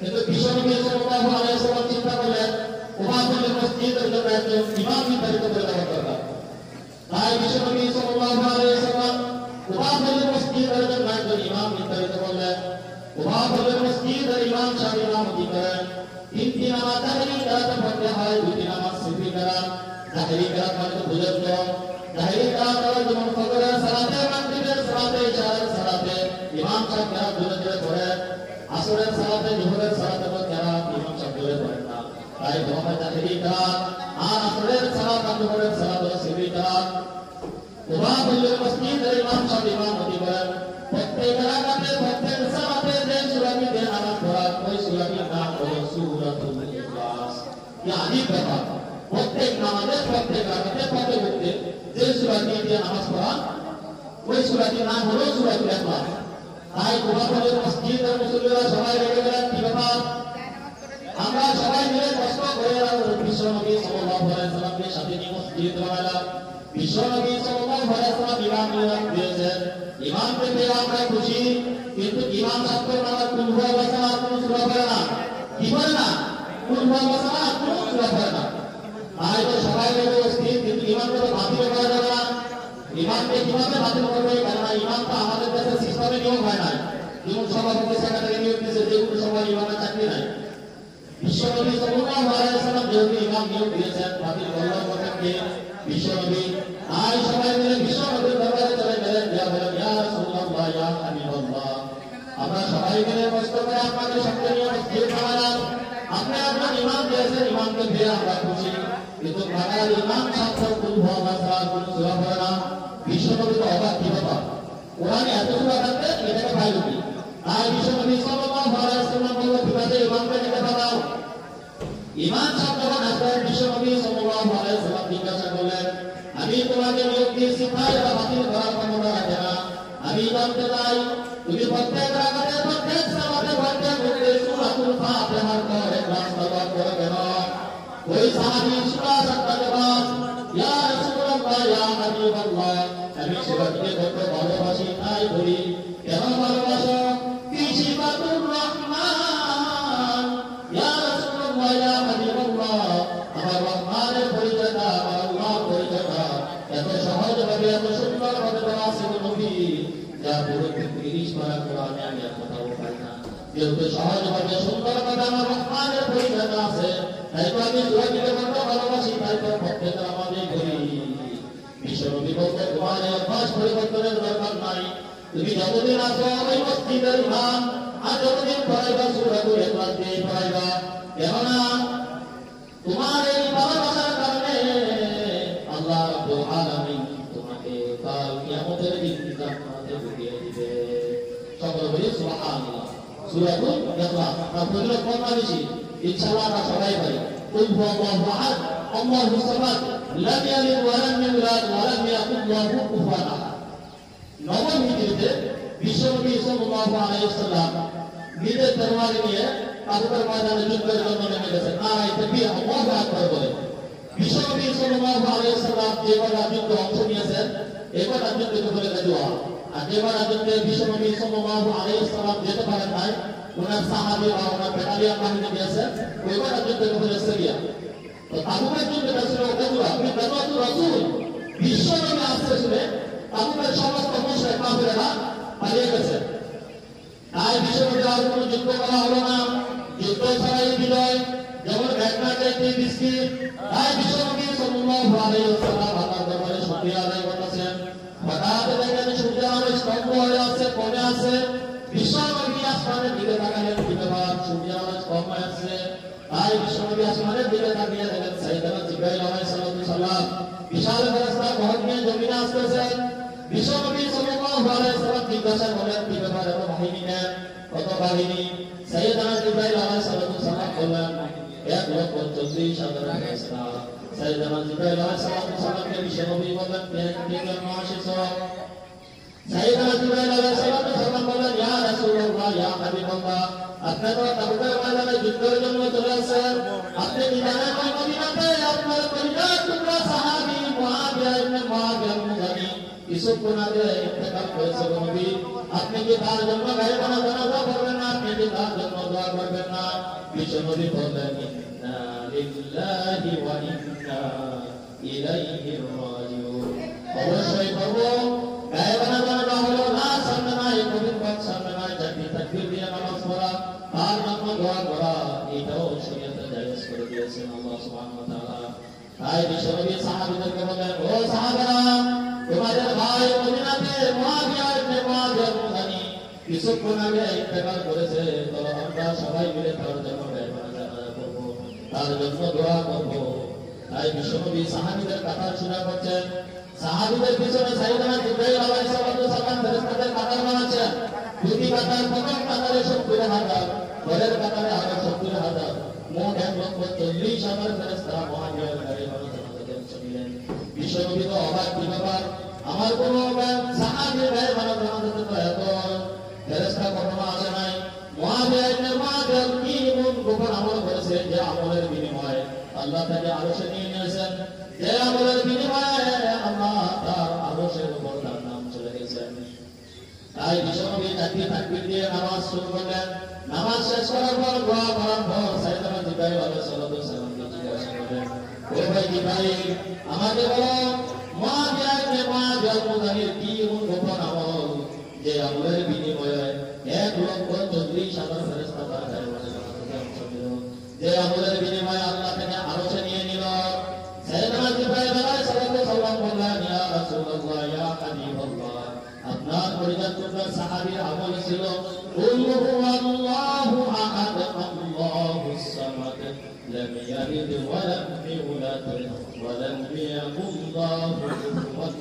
কিন্তু বিশ্বনবী সাল্লাল্লাহু আলাইহি ওয়াসাল্লাম চিন্তা করলেন ওয়াফিল মসজিদের জন্য একজন ইমাম নির্ধারিত করে দেওয়া দরকার। তাই বিশ্বনবী সাল্লাল্লাহু আলাইহি ওয়াসাল্লাম ওয়াফিল মসজিদের জন্য একজন ইমাম নির্ধারিত করলেন। ওয়াফিল মসজিদের ইমাম সাহেব ইমামতি করেন। তিনটি নামাজ তাহরি কারাত পড়তে হয়, দুটি নামাজ সিফরি কারাত। তাহরি কারাত মানে তো বুঝেন তো, তাহরি কারাত হলো যেমন ফজরের সালাতে, মাগরিবের সালাতে, ইশারের সালাতে ইমাম সাহেব কারাত ধরে ধরে পড়েন। আসরের সালাতে, জোহরের সালাতে তো কারাত ইমাম সাহেব ধরে পড়েন না। তাই বলা হয় তাহরি কারাত। আর আসরের সালাত আর জোহরের সালাত হলো সিফরি কারাত। ওয়াফিল মসজিদের ইমাম সাহেব ইমামতি করেন। প্রত্যেক রাকাতে, প্রত্যেক সালাতে যে সূরাটি দিয়ে নামাজ পড়া ওই সূরাটির নাম হলো সূরাতুল ইখলাস। ইয়া আদিব ব্যাপার, প্রত্যেক নামাজে, প্রত্যেক রাকাতে, প্রত্যেক ওয়াক্তে যে সূরাটি দিয়ে নামাজ পড়া ওই সূরাটির নাম হলো সূরাতুল ইখলাস। তাই ওয়াফিল মসজিদের মুসল্লিরা সবাই রেগে গেলেন, কি ব্যাপার? আমরা সবাই মিলে কষ্ট করে বিশ্বনবী সাল্লাল্লাহু আলাইহি ওয়াসাল্লামকে সাথে নিয়ে মসজিদ বানালাম। বিশ্বনবী সাল্লাল্লাহু আলাইহি ওয়াসাল্লাম ইমাম নিয়োগ দিয়েছেন, ইমামকে পেয়ে আমরা খুশি। কিন্তু ইমাম সাহেব নামাজ কুল হুয়াল্লাহু আহাদ কোন সূরা পড়ে না, কি পড়ে না? কুল হুয়াল্লাহু আহাদ কোন সূরা পড়ে না। তাই তো সবাই মিলে অস্থির, কিন্তু ইমামকে তো বাতিল করা যাবে না। ইমামকে কিভাবে বাতিল করবে? কারণ ইমাম তো আমাদের দেশে সিস্টেমে নিয়োগ হয় না, যেমন সভাপতি সেক্রেটারি নিয়োগ দিয়েছে, যেগুলো সবাই ইমামের চাকরি নাই। বিশ্বনবী সাল্লাল্লাহু আলাইহি ওয়াসাল্লাম যেহেতু ইমাম নিয়োগ দিয়েছেন, বাতিল করলেন কথাকে বিশ্বনবী। তাই সবাই মিলে বিশ্বনবীর দরবারে চলে গেলেন, ইয়া রাসূলুল্লাহ, ইয়া হাবিবাল্লাহ, আমরা সবাই মিলে কষ্ট করে আপনাকে সাথে নিয়ে মসজিদ বানালাম। আপনি আপনার ইমাম দিয়েছেন, ইমামকে পেয়ে আমরা খুশি। কিন্তু বাংলার ইমাম ছাত্র কুল হুয়াল্লাহু আহাদ কোন সূরা পড়ে না। বিশ্বনবী তো অবাক, কি ব্যাপার? কোরআনে এত সূরা থাকতে এটাকে পাইল কি? তাই বিশ্বনবী সাল্লাল্লাহু আলাইহি ওয়াসাল্লাম বললেন, ঠিক আছে, ইমামকে ডেকে পাঠাও। ইমাম সাহেব যখন আসলেন, বিশ্বনবী সাল্লাল্লাহু আলাইহি ওয়াসাল্লাম জিজ্ঞাসা করলেন, আমি তোমাকে নিয়োগ দিয়েছি, তাই এটা বাতিল করার ক্ষমতা রাখে না। আমি জানতে চাই, তুমি প্রত্যেক রাকাতে, প্রত্যেক সালাতে, প্রত্যেক ওয়াক্তে সূরাতুল ফাতিহার পর ইখলাস তেলাওয়াত করো কেন? ওই সাহাবী সূরা সাতটা জবাব, ইয়া রাসূলুল্লাহ, ইয়া হাবিবাল্লাহ, আমি সূরাটিকে কত ভালোবাসি তাই বলি। কেন ভালোবাসো? ফি সিফাতুর রহমান, ইয়া রাসূলুল্লাহ, ইয়া হাবিবাল্লাহ, আমার রহমানের পরিচয়টা, আমার আল্লাহর পরিচয়টা এত সহজভাবে, এত সুন্দরভাবে বলা আছে নবী, যা পুরো 30 পারা কোরআনে আমি আর কোথাও পাই না। যেহেতু সহজভাবে, সুন্দরভাবে আমার রহমানের পরিচয়টা আছে, তাই তো আমি সূরাটিকে কত ভালোবাসি, তাই তো প্রত্যেক নামাজে করি। বিশ্বনবী বলতে, তোমার অভ্যাস পরিবর্তনের দরকার নাই। তুমি যতদিন আসো ওই মসজিদের ইমাম, আর যতদিন পড়াইবা সূরাতুল ইখলাস দিয়ে পড়াইবা। কেননা তোমার এই ভালোবাসার কারণে আল্লাহ রাব্বুল আলামিন তোমাকে কাল কিয়ামতের দিন জান্নাতে ঢুকিয়ে দিবে। সকলে বলি সুবহানাল্লাহ। সূরাতুল ইখলাস আপনাদের কোনটা বেশি? ইনশাআল্লাহ আমরা সবাই পারি। কুল হুয়াল্লাহু আহাদ, আল্লাহুস সামাদ, লাম ইয়ালিদ ওয়া লাম ইউলাদ ওয়া লাম ইয়াকুল লাহু কুফুয়ান আহাদ। নবম হিজরিতে বিশ্বনবী সাল্লাল্লাহু আলাইহি ওয়াসাল্লাম নিজের তরবারি নিয়ে তাবুকের ময়দানে যুদ্ধের জন্য নেমে গেছেন। নারায়ে তাকবীর, আল্লাহু আকবার বলে। বিশ্বনবী সাল্লাল্লাহু আলাইহি ওয়াসাল্লাম যে কটা যুদ্ধে অংশ নিয়েছেন, এই কটা যুদ্ধকে বলে গাজওয়া। আর যে কটা যুদ্ধে বিশ্বনবী সাল্লাল্লাহু আলাইহি ওয়াসাল্লাম যেতে পারেন নাই, ওনার সাহাবী বা ওনার ব্যাটালিয়ন বাহিনী গিয়েছেন, ওই কটা যুদ্ধকে বলে সিরিয়া। তো তাবুকের যুদ্ধটা ছিল গাজওয়া, গাজওয়াতুর রাসূল। বিশ্বনবী আসতে শুনে তাবুকের সমস্ত মুশরিক কাফেররা পালিয়ে গেছে। তাই বিশ্বনবী আর কোনো যুদ্ধ করা হলো না, যুদ্ধ ছাড়াই বিজয়, যেমন ঘটনা চাইতে বিস্কিট। তাই বিশ্বনবী সাল্লাল্লাহু আলাইহি ওয়াসাল্লাম আল্লাহর দরবারে শুকরিয়া আদায় করতেছেন। হঠাৎ দেখেন সূর্যের আলো স্তব্ধ হয়ে আসছে, কমে আসছে। বিশ্বনবী আসমানের দিকে তাকালেন, কি ব্যাপার? সূর্যের আলো কম হয়ে আসছে। তাই বিশ্বনবী আসমানের দিকে তাকিয়ে দেখেন সাইয়েদনা জিবরাইল আলাইহিস সালাম বিশাল ফেরেশতা বহন নিয়ে জমিনে আসতেছেন। বিশ্বনবী সাল্লাল্লাহু আলাইহি ওয়াসাল্লাম জিজ্ঞাসা করলেন, কি ব্যাপার, এত বাহিনী নেন? কত বাহিনী? সাইয়েদনা জিবরাইল আলাইহিস সালাম বললেন, 1,40,000 ফেরেশতা। সাইয়েদনা জিবরাইল আলাইহিস সালামকে বিশ্বনবী বললেন, কেন আসছো? সাইয়েদনা জিবরাইল আলাইহিস সালাম বললেন, ইয়া রাসূলুল্লাহ, ইয়া হাবিবাল্লাহ, আপনি তো তাবুকের ময়দানে যুদ্ধের জন্য চলে আসছেন। আপনি কি জানেন ওই মদিনাতে আপনার পরিবার টুকরা সাহাবী মুআবিয়া ইবনে মুজানি কিছুক্ষণ আগে ইন্তেকাল করেছে নবী। আপনি কি তার জন্য গায়ে বানা জানাজা করবেন না? আপনি কি তার জন্য দোয়া করবেন না? বিশ্বনবী বললেন ইন্না লিল্লাহি ওয়া ইন্না ইলাইহি রাজিউন। অবশ্যই করব গায়বানা জানা হলো না, সামনে নাই নবীর পাক সামনে নাই জাতি তাকবীর দিয়ে নামাজ পড়া, তার নাম দোয়া করা, এটাও শরীয়তে জায়েজ করে দিয়েছেন আল্লাহ সুবহানাহু ওয়া তাআলা। তাই বিশ্বনবী সাহাবীদেরকে বলেন, ও সাহাবারা, তোমাদের ভাই মদিনাতে মুআবিয়া ইবনে মুআবিয়া মুযানি কিছুক্ষণ আগে ইন্তেকাল করেছে, তো আমরা সবাই মিলে তার জন্য গায়বানা জানা করব, তার জন্য দোয়া করব। তাই বিশ্বনবী সাহাবীদের কথা শোনা করছেন। সাহাবীদের পিছনে সাইয়েদনা জিবরাইল আলাইহিস সালাম ফেরেশতাদের কাতার বানাচ্ছেন। দুটি কাতার, প্রথম কাতারে ৭০,০০০, পরের কাতারে আরো ৭০,০০০, মোট ১,৪০,০০০ ফেরেশতা মুআবিয়ার গায়বানা জানাতে চলেন। বিশ্বনবী তো অবাক, কি ব্যাপার, আমার কোন সাহাবীর গায়বানা জানাতে তো এত ফেরেশতা কখনো আসে নাই। মুআবিয়া ইবনে মুআবিয়া কি এমন গোপন আমল করেছে যে আমলের বিনিময়ে আল্লাহ তাকে আরশে নিয়ে নিয়েছেন, যে আমলের বিনিময়ে আল্লাহ তার আরশের উপর তার নাম চলে গেছেন। তাই বিশ্বনবী জাতীয় তাকবীর দিয়ে নামাজ শুরু করলেন। নামাজ শেষ করার পর দোয়া করার পর সাইয়েদনা জিবরাইল আলাইহিস সালামকে জিজ্ঞাসা করলেন, ও ভাই জিবরাইল, আমাকে বলো মুআবিয়া ইবনে মুআবিয়া মুযানির কি এমন গোপন আমল যে আমলের বিনিময়ে ১,৪০,০০০ ফেরেশতা তার গায়বানা জানাতে অংশ নিল, যে আমলের বিনিময়ে আল্লাহ তাকে আরশে নিয়ে নিল। সাইয়েদনা জিবরাইল আলাইহিস সালাম বললেন, ইয়া রাসূলুল্লাহ, ইয়া হাবিবাল্লাহ, আপনার পরিচিত সাহাবীর আমল ছিল কুল হুয়াল্লাহু আহাদ আল্লাহুস সামাদ লাম ইয়ালিদ ওয়া লাম ইউলাদ ওয়া লাম ইয়াকুল লাহু কুফুওয়ান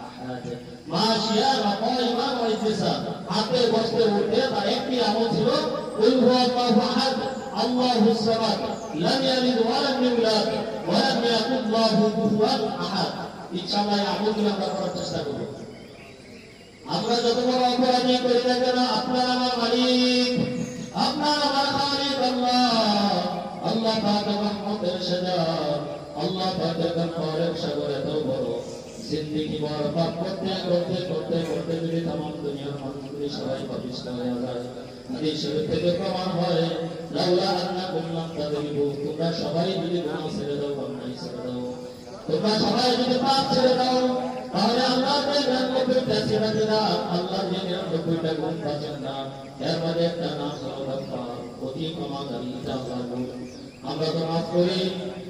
আহাদ। মাশিয়ানা কায়মান ওয়া ইতিসাব, হাতে বসতে উঠে তার একটি আমল ছিল কুল হুয়াল্লাহু আহাদ আল্লাহুস সামাদ লাম ইয়ালিদ ওয়া লাম ইউলাদ ওয়া লাম ইয়াকুল লাহু কুফুওয়ান আহাদ। ইনশাআল্লাহ এই আমলগুলো আমরা করার চেষ্টা করব। আমরা যত বড় অপরাধী করি না কেন, আপনার আমার মালিক, আপনার আমার খালিক আল্লাহ। আল্লাহ পাকের রহমতের সাগর, আল্লাহ পাকের রহমতের সাগর এত বড়, জিন্দেগি বড় পাপ করতে করতে করতে করতে যদি तमाम দুনিয়ার মানুষগুলি সবাই পাপিষ্ঠ হয়ে যায়। হাদিস শরীফ থেকে প্রমাণ হয়, লাউলা আন্নাকুম লাম তাদরিবু, তোমরা সবাই যদি গুনাহ ছেড়ে দাও, অন্যায় ছেড়ে দাও, তোমরা সবাই যদি পাপ ছেড়ে দাও, তাহলে আল্লাহ যে ৯৯টা ছেড়ে দিলাম, আল্লাহ যে ৯৯টা গুণ পাচ্ছেন না, এর মধ্যে একটা নাম হলো গফফার, অতি ক্ষমাকারী, এটা আল্লাহর গুণ। আমরা তো মাফ করি,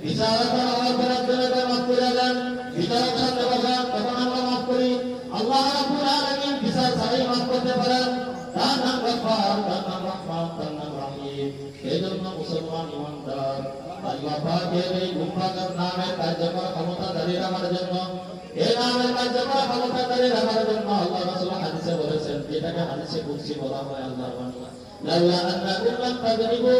বিচারক হওয়ার পর আপনারা মাফ করে দেন, বিচারক সামনে বসান, তখন আমরা মাফ করি। আল্লাহ রাব্বুল আলামিন বিচার ছাড়াই মাফ করতে পারেন। তার নাম গফফার, তার নাম রহমান, তার নাম রহিম। এই জন্য মুসলমান ইমানদার আল্লাহ পাকের এই গুণবাচক নামের কার্যকর ক্ষমতা দাঁড়িয়ে রাখার জন্য, এই নামের কার্যকর ক্ষমতা দাঁড়িয়ে রাখার জন্য আল্লাহ রাসূল হাদিসে বলেছেন, যেটাকে হাদিসে কুদসি বলা হয়, আল্লাহর বাণী, লাউলা আন্নাকুম লাম তাদরিবু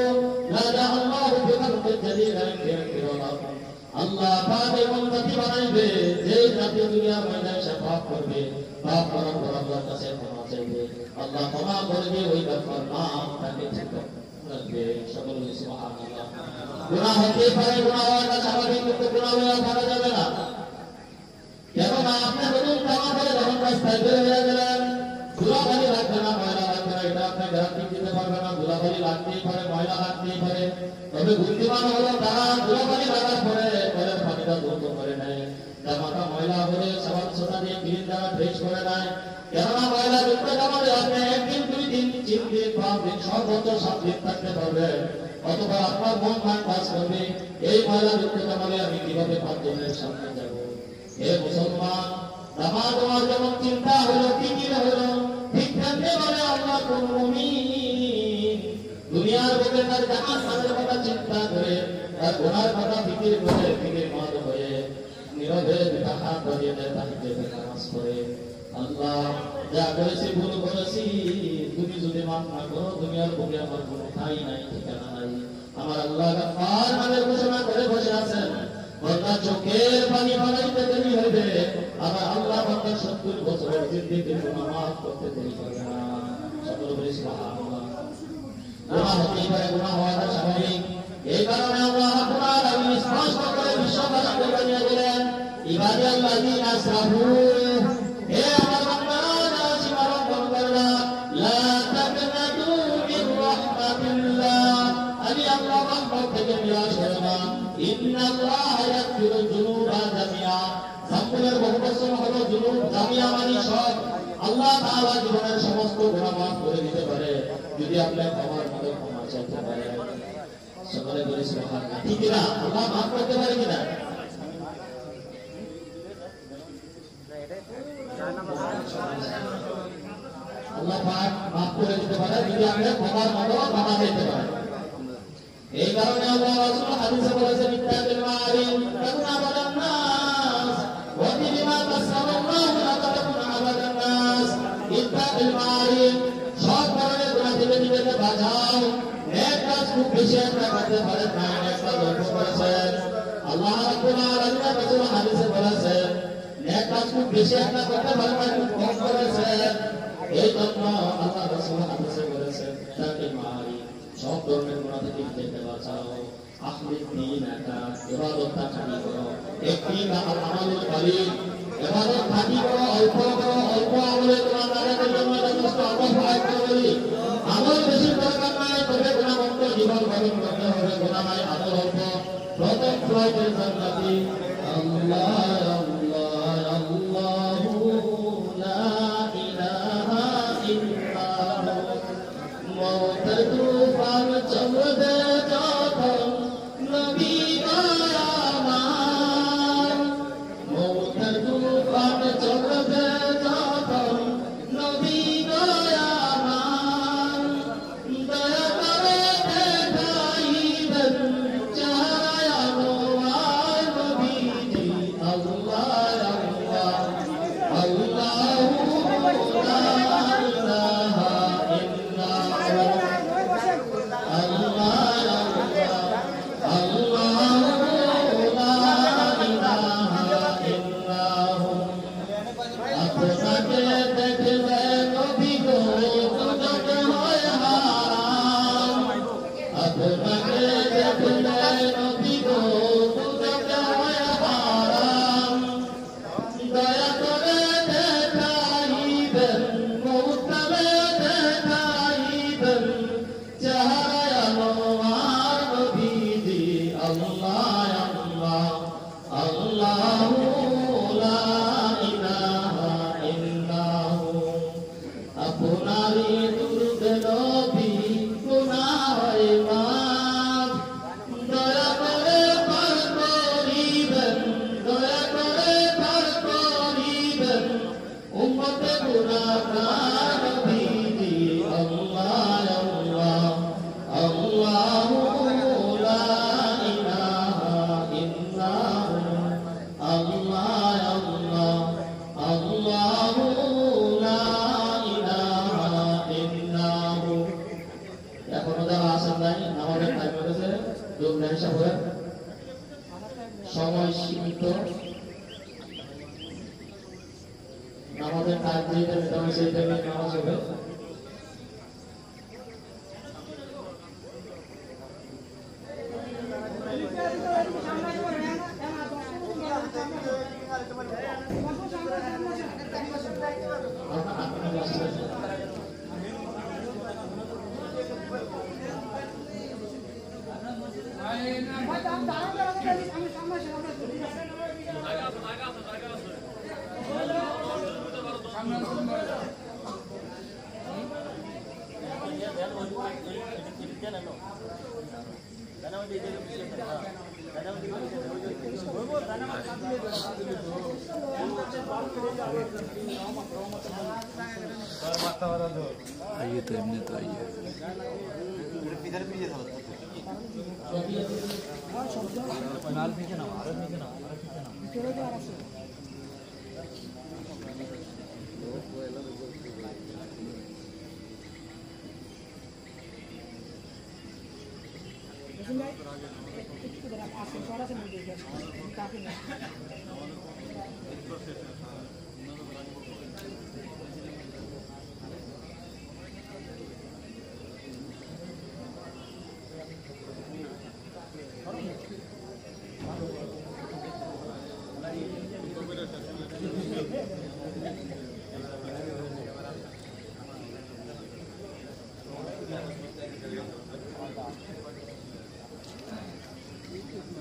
লা জাআল্লাহু বিখালকিন জাদীদান ইয়াগফিরু লাকুম। আল্লাহ পাক এমন জাতি বানাইবে যে জাতি দুনিয়ার ময়দানে সে পাপ করবে, পাপ করার পর আল্লাহর কাছে ক্ষমা চাইবে, আল্লাহ ক্ষমা করবে, ওই গফফার নাম তাকে ঠিক রাখবে। সকল সুবহানাল্লাহ। গুনাহ হতে পারে, গুনাহ হওয়াটা স্বাভাবিক, কিন্তু গুনাহ হওয়া ভালো যাবে না। কেননা আপনি বলুন, ক্ষমা করে যখন রাস্তায় বের হয়ে গেলেন, ধুলাবালি লাগবে না, ময়লা লাগবে না, এটা আপনি গ্যারান্টি দিতে পারবে না। ধুলাবালি লাগতেই পারে, ময়লা লাগতেই পারে, তবে বুদ্ধিমান হলো তারা ধুলাবালি লাগার পরে কলের পানিটা দ্রুত করে নেয়, জামাটা ময়লা হলে সাবান সোডা দিয়ে ক্লিন দ্বারা ফ্রেশ করে নেয়। কেননা ময়লা যুক্ত জামাতে আপনি ১ দিন, ২ দিন, ৩ দিন, ৫ দিন, সর্বোচ্চ ৭ দিন থাকতে পারবেন, অথবা আপনার মন মান কাজ করবে, এই ময়লা যুক্ত জামালে আমি কিভাবে ৫ জনের সামনে যাব। হে মুসলমান, নামাজ তোমার যেমন চিন্তা হলো, ফিকির হলো, ঠিক তেমনি ভাবে আল্লাহ কোন মুমিন দুনিয়ার বুকে তার জাহান্নামের কথা চিন্তা করে, তার গুনার কথা ফিকির করে, ফিকিরমত হয়ে নীরবে দুটা হাত বাড়িয়ে দেয়, তাহাজ্জুদের নামাজ পড়ে, আল্লাহ যা করেছি ভুল করেছি, তুমি যদি মাফ না করো, দুনিয়ার বুকে আমার কোনো ঠাঁই নাই, ঠিকানা নাই। আমার আল্লাহ গফফার নামের ঘোষণা করে বসে আছেন। বান্দার চোখের পানি বানাইতে দেরি হবে, আবার আল্লাহ বান্দার ৭০ বছরের জিন্দেগির গুনাহ মাফ করতে দেরি হবে না। সকল বলি সুবহানাল্লাহ। গুনাহ হতেই পারে, গুনাহ হওয়াটা স্বাভাবিক। এই কারণে আল্লাহ রাব্বুল আলামিন স্পষ্ট করে বিশ্ববাসীকে জানিয়ে দিলেন, ইবাদাল্লাযীনা আসরাফু, হে আমার বান্দারা যারা সীমা লঙ্ঘন করে না, লা তাকনাতু মির রাহমাতিল্লাহ, আমি আল্লাহ ইন্নাল্লাহা ইয়াগফিরুয যুনুবা জামিআ। যামুনের বহুবচন হলো যুনুব, জামিআ মানে সব। আল্লাহ তাআলা জীবনের সমস্ত গুনাহ মাফ করে দিতে পারে যদি আপনি ক্ষমার মতো ক্ষমা চাইতে পারেন। সকলে বলি সুবহানাল্লাহ। ঠিক না? আল্লাহ মাফ করতে পারে কিনা? আল্লাহ পাক মাফ করে দিতে পারে যদি আপনি ক্ষমার মতো ক্ষমা চাইতে পারেন। এই কারণে আল্লাহ রাসূল হাদিসে বলেছেন ইত্তাকিল মারিম তাকুন আবাদান নাস ওয়া বিমা তাসাল্লাল্লাহু লাতাকুন আবাদান নাস। ইত্তাকিল মারিম, সব ধরনের গুনাহ থেকে নিজেকে বাঁচাও। নেক কাজ খুব বেশি একটা করতে পারেন না, নেক কাজ অল্প করেছেন। আল্লাহ রাব্বুল আলামিন রাসূল হাদিসে বলেছেন নেক কাজ খুব বেশি একটা করতে পারেন না, খুব কম করেছেন। এই জন্য আল্লাহ রাসূল হাদিসে বলেছেন ইত্তাকিল মারিম, সব ধরনের গুনাহ থেকে নিজেকে বাঁচাও। আখলিস দিন একটা ইবাদতটা খাঁটি করো। একটি আমালুল কলিল, ইবাদত খাঁটি করো, অল্প করো। অল্প আমলে তোমার নাজাতের জন্য যথেষ্ট। আল্লাহু আকবার বলি। আমল বেশি দরকার নাই, তবে গুনাহমুক্ত জীবন গঠন করতে হবে। গুনাহ নাই, আমল অল্প। প্রথম ফ্লাইটের জান্নাতি আল্লাহ আল্লাহ আল্লাহু লা ইলাহা ইল্লাল্লাহ। মওতের তুফান চলবে যখন নবী আমার, মওতের তুফান চলবে যখন নবী আমার, দয়া করে দেখাইবেন চেহারা আনোয়ার নবীজি। আল্লাহ আল্লাহ আল্লাহু লা ইলাহা সময় সীমিত। নামাজের টাইম যেটা নির্ধারণ সেই টাইমে নামাজ হবে। आइए तो एमने तो आइए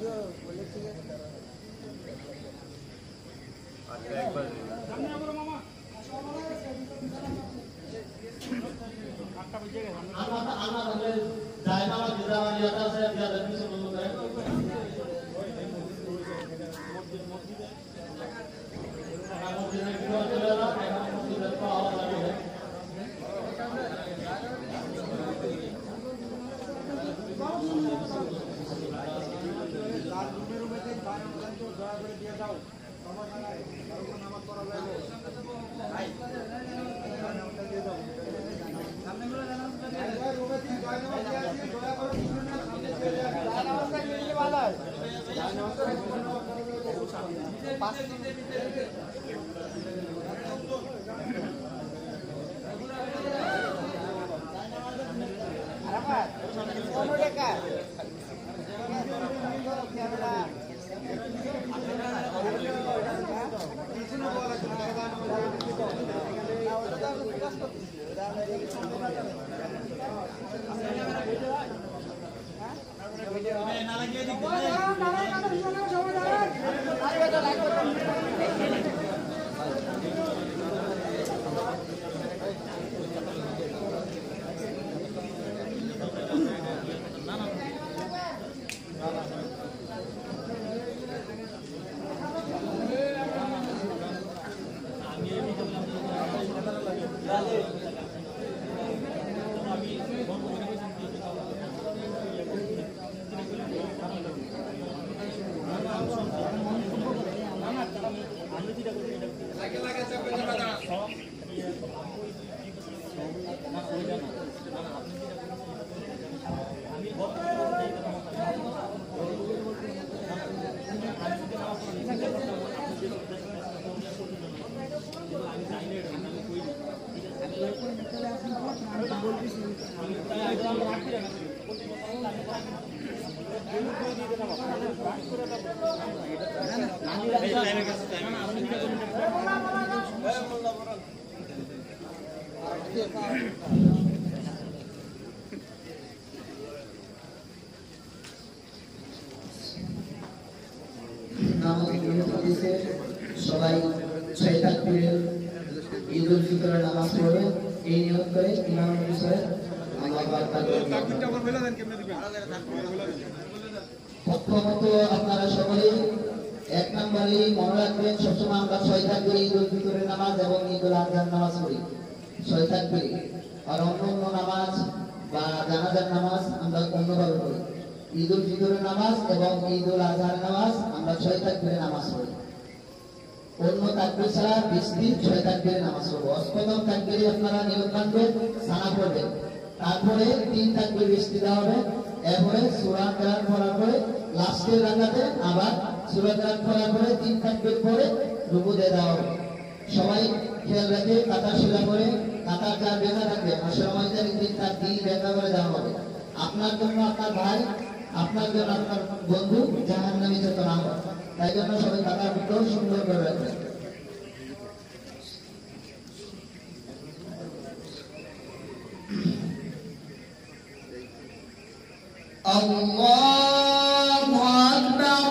Yeah. আনা তাহলে যায় না আমার দিদা ইয়াটা আছে দিয়া দেন কিছু বন্ধ করে মসজিদের ভিতরে চলে এলাম এখন মসজিদের তো আওয়াজ লাগে সবাই 6 তাকবীর ঈদুল ফিতরের নামাজ পড়বে এই নিয়ত করে ইমাম সাহেব আল্লাহু আকবার তাকবীরটা আবার বলে দেন কেমনে দিবেন প্রথমত আপনারা সকলেই এক নম্বরে মনে রাখবেন সবসময় আমরা 6 তাকবীর ঈদুল ফিতরের নামাজ এবং ঈদুল আজহার নামাজ পড়ি 6 তাকবীর আর অন্য নামাজ বা জানাজার নামাজ আমরা অন্যভাবে পড়ি ঈদুল ফিতরের নামাজ এবং ঈদুল আজহার নামাজ আমরা 6 তাকবীরের নামাজ পড়ি অন্য তাকবীর ছাড়া 20 দিন 6 তাকবীরের নামাজ পড়ব প্রথম তাকবীরে আপনারা নিয়ত বাঁধবেন সানা পড়বেন তারপরে 3 তাকবীর বৃষ্টি দেওয়া হবে এরপরে সূরা কেরাত পড়ার পরে লাস্টের রাকাতে আবার সূরা কেরাত পড়ার পরে 3 তাকবীর পরে রুকু দেওয়া হবে সবাই খেয়াল রাখে কাতার সোজা করে কাতার যা বেঁধা থাকবে আসর ময়দানে 3টা দিল বেঁধা করে দেওয়া হবে আপনার জন্য আপনার ভাই আপনার জন্য আপনার বন্ধু জাহান্নামী যত না হয় তাই জন্য সবাই কাতার ভিতর সুন্দর করে রাখবেন আল্লাহু আকবার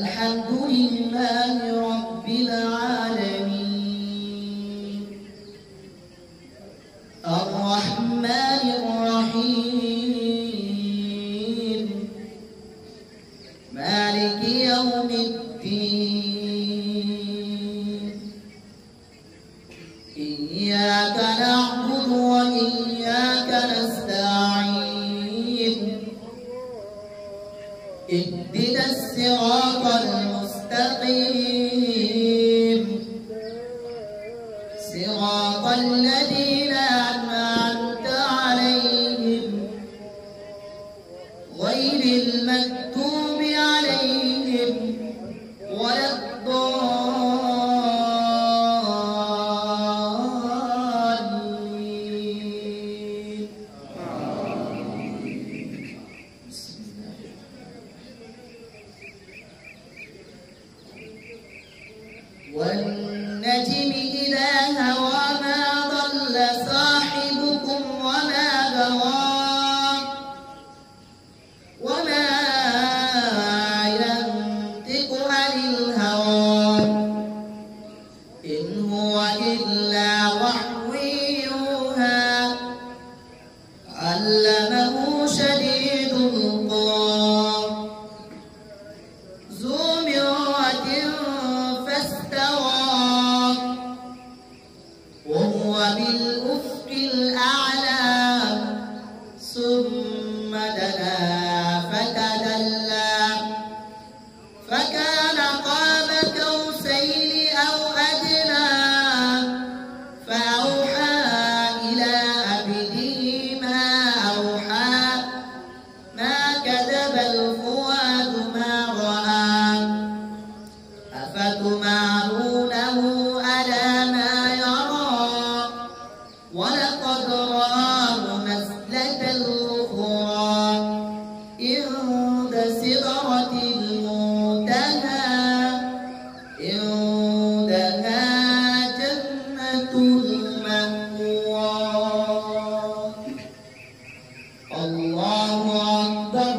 الحمد لله رب العالمين الرحمن الرحيم مالك يوم الدين إياك نعبد وإياك نستعين اهدنا الصراط المستقيم صراط الذين أنعمت عليهم والنجم إذا هوى ما ضل صاحبكم وما غوى وما ينطق عن الهوى إن هو إلا وحي يوحى علمه شديد القوى ذو مرة فاستوى وهو بالأفق الأعلى ثم دنا فتدلى فكان قاب قوسين أو أدنى فأوحى إلى عبده ما أوحى ما كذب الفؤاد ما رأى أفتمارونه على ما يرى ولقد رآه نزلة أخرى عند سدرة المنتهى عندها جنة المأوى الله أكبر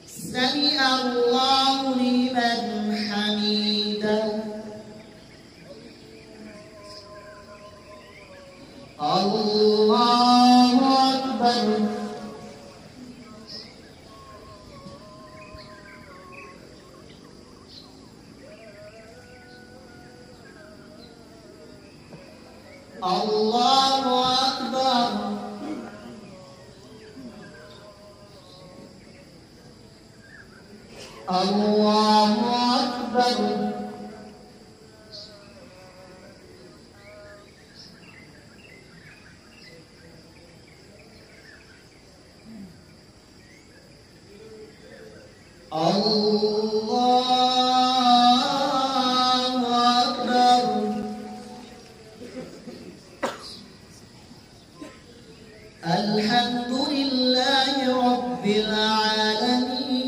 سمع الله لمن حمده الله أكبر الله أكبر الله أكبر الله أكبر الحمد لله رب العالمين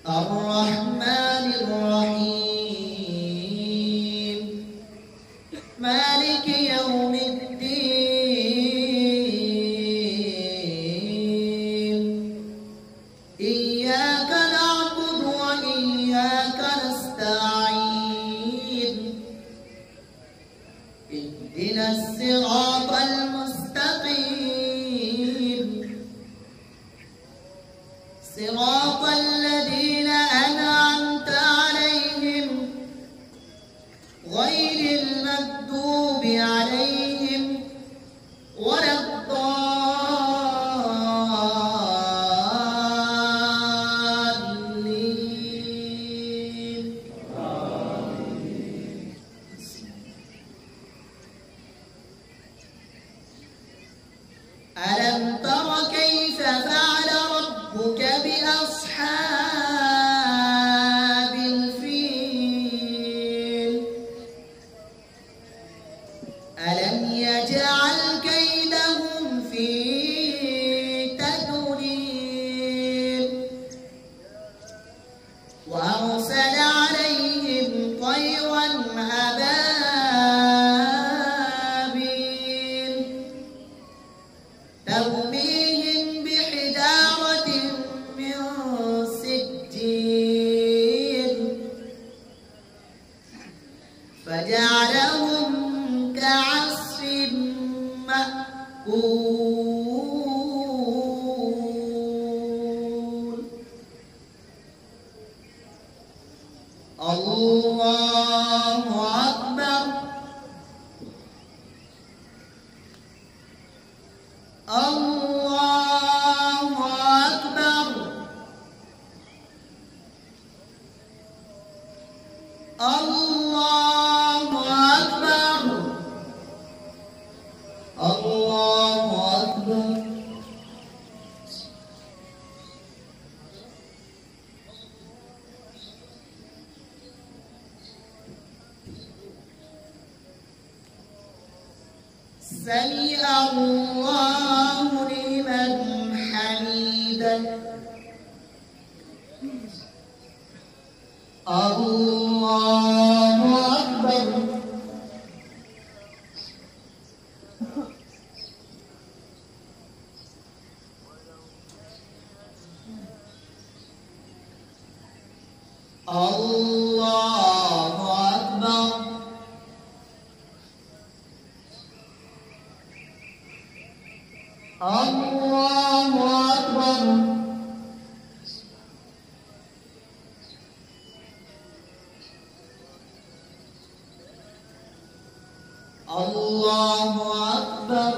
الرحمن الرحيم مالك يوم الدين إياك نعبد وإياك نستعين اهدنا الصراط المستقيم صراط الذين أنعمت عليهم غير المغضوب عليهم ولا الضالين ألم تر كيف فعل ربك بأصحاب سمع الله لمن حمده الله أكبر الله أكبر الله أكبر الله أكبر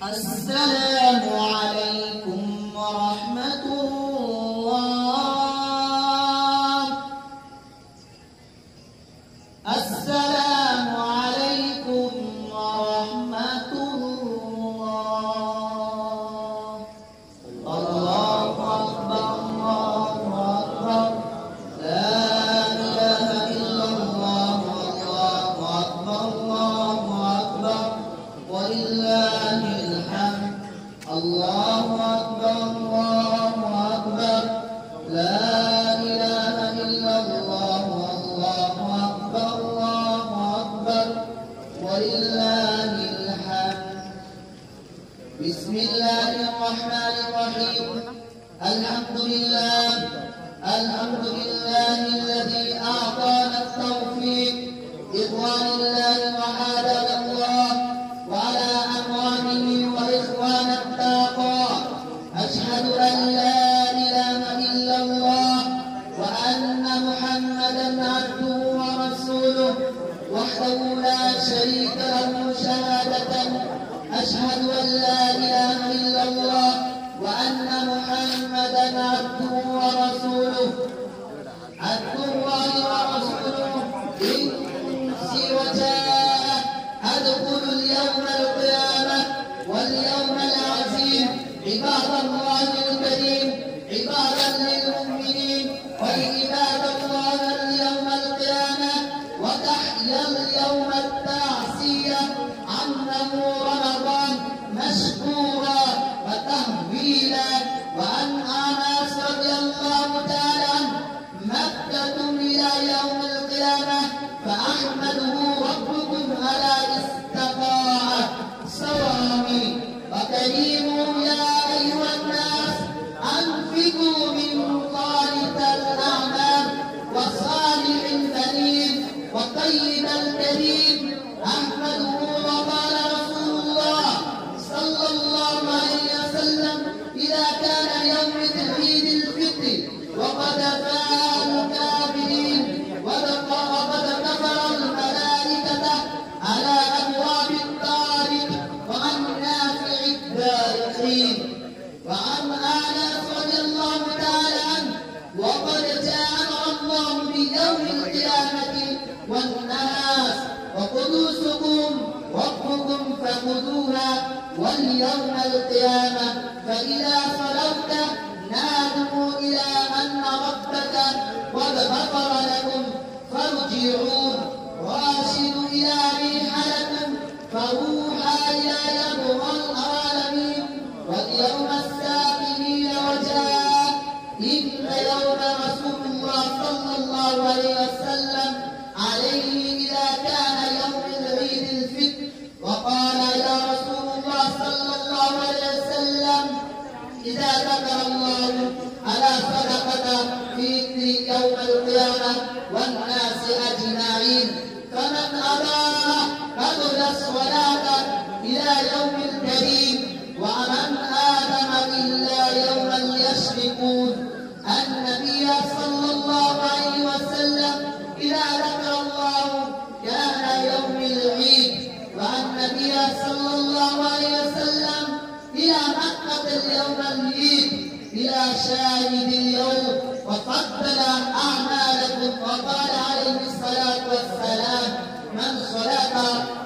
السلام عليكم ورحمة الله. السلام عليكم ورحمة الله. الله أكبر الله أكبر لا إله إلا الله الله أكبر الله أكبر ولله الحمد. الله أكبر الله أكبر لا إله إلا الله الله أكبر الله أكبر ولله الحمد. بسم الله الرحمن الرحيم. الحمد لله الذي أعطانا التوفيق إخوان الله وعادة الله وعلى أموانه وإخوان الطاقات. أشهد أن لا إله إلا الله وأن محمدا عبده ورسوله وحده لا شريك له شهادة. أشهد أن لا إله إلا الله وأن محمدا عبده ورسوله عبد الله ورسوله إنسي وجاء أدخل اليوم القيامة واليوم العظيم. عباد الله الكريم عبادا للمؤمنين والعباد الله اليوم القيامة وتحيا اليوم التعسية عنه رمضان مشكورا وتهويلا. وعن أنس رضي الله تعالى عنه مكة إلى يوم القيامة فأحمده ربكم على استطاعة صوامي وكريموا يا أيها الناس أنفقوا من خالد الأعمال وصالح البنين وطيب الكريم أحمده. وقال رسول الله صلى الله عليه وسلم إذا كان يوم عيد الفطر وقد فاء الكافرين وقد كفر الملائكة على أبواب الطارق وعن نافع الدارقين. وعن أنس رضي الله تعالى عنه وقد جاء الله بيوم القيامة والناس وقدوسكم ربكم فخذوها واليوم القيامة فإذا صلوت نادوا إلى أن ربك قد غفر لكم فارجعوا راشدوا إلى ريحلكم فروحا إلى يوم العالمين واليوم الساكنين وجاء إن كان يوم العيد، وأن النبي صلى الله عليه وسلم إلى مكة اليوم العيد إلى شاهد اليوم، وفضل أعمالكم وقال عليه الصلاة والسلام: من صلى